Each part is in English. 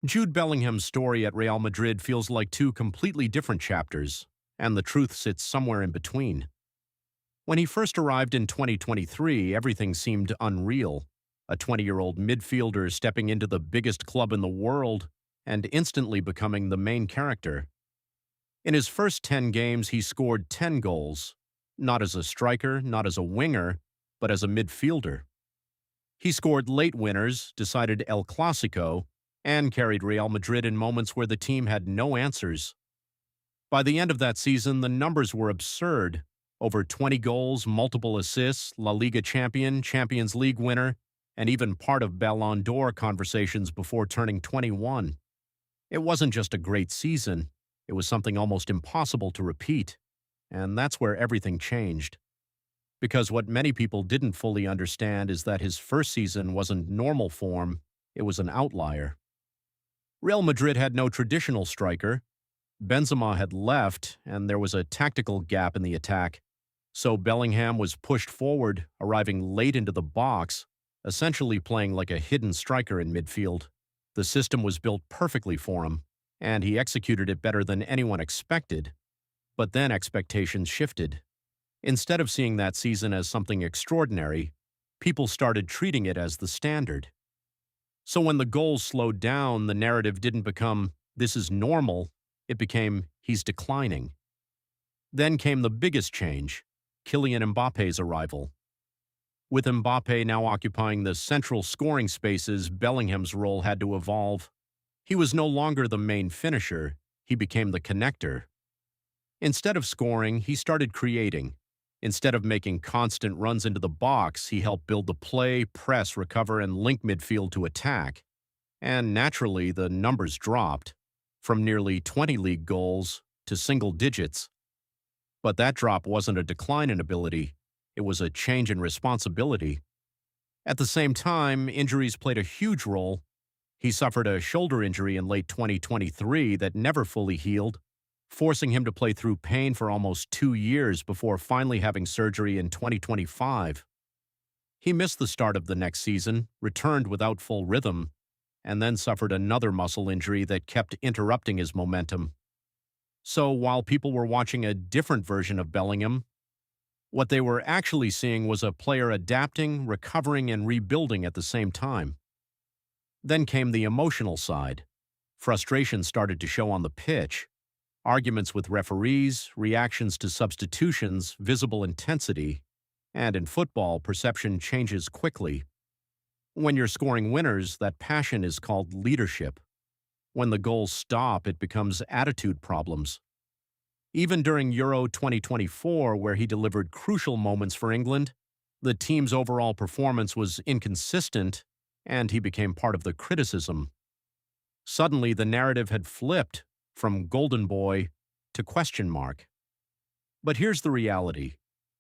Jude Bellingham's story at Real Madrid feels like two completely different chapters, and the truth sits somewhere in between. When he first arrived in 2023, everything seemed unreal. A 20-year-old midfielder stepping into the biggest club in the world and instantly becoming the main character. In his first 10 games, he scored 10 goals, not as a striker, not as a winger, but as a midfielder. He scored late winners, decided El Clasico, and carried Real Madrid in moments where the team had no answers. By the end of that season, the numbers were absurd. Over 20 goals, multiple assists, La Liga champion, Champions League winner, and even part of Ballon d'Or conversations before turning 21. It wasn't just a great season, it was something almost impossible to repeat. And that's where everything changed. Because what many people didn't fully understand is that his first season wasn't normal form, it was an outlier. Real Madrid had no traditional striker. Benzema had left, and there was a tactical gap in the attack. So Bellingham was pushed forward, arriving late into the box, essentially playing like a hidden striker in midfield. The system was built perfectly for him, and he executed it better than anyone expected. But then expectations shifted. Instead of seeing that season as something extraordinary, people started treating it as the standard. So when the goals slowed down, the narrative didn't become, "this is normal," it became, "he's declining." Then came the biggest change, Kylian Mbappe's arrival. With Mbappé now occupying the central scoring spaces, Bellingham's role had to evolve. He was no longer the main finisher, he became the connector. Instead of scoring, he started creating. Instead of making constant runs into the box, he helped build the play, press, recover, and link midfield to attack. And naturally, the numbers dropped, from nearly 20 league goals to single digits. But that drop wasn't a decline in ability, it was a change in responsibility. At the same time, injuries played a huge role. He suffered a shoulder injury in late 2023 that never fully healed, forcing him to play through pain for almost 2 years before finally having surgery in 2025. He missed the start of the next season, returned without full rhythm, and then suffered another muscle injury that kept interrupting his momentum. So while people were watching a different version of Bellingham, what they were actually seeing was a player adapting, recovering, and rebuilding at the same time. Then came the emotional side. Frustration started to show on the pitch. Arguments with referees, reactions to substitutions, visible intensity. And in football, perception changes quickly. When you're scoring winners, that passion is called leadership. When the goals stop, it becomes attitude problems. Even during Euro 2024, where he delivered crucial moments for England, the team's overall performance was inconsistent, and he became part of the criticism. Suddenly, the narrative had flipped from golden boy to question mark. But here's the reality.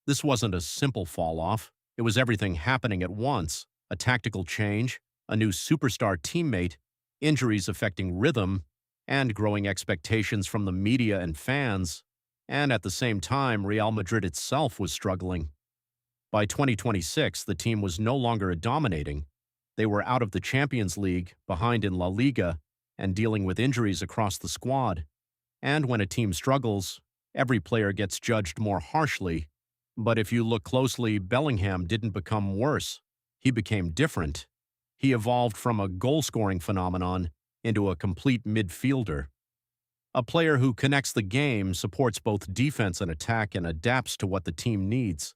This wasn't a simple fall-off. It was everything happening at once. A tactical change, a new superstar teammate, injuries affecting rhythm, and growing expectations from the media and fans. And at the same time, Real Madrid itself was struggling. By 2026, the team was no longer dominating. They were out of the Champions League, behind in La Liga, and dealing with injuries across the squad. And when a team struggles, every player gets judged more harshly. But if you look closely, Bellingham didn't become worse. He became different. He evolved from a goal-scoring phenomenon into a complete midfielder. A player who connects the game, supports both defense and attack, and adapts to what the team needs.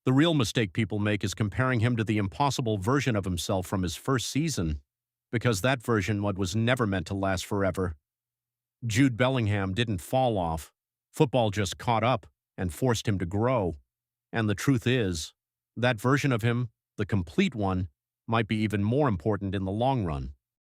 The real mistake people make is comparing him to the impossible version of himself from his first season, because that version was never meant to last forever. Jude Bellingham didn't fall off. Football just caught up and forced him to grow. And the truth is, that version of him, the complete one, might be even more important in the long run.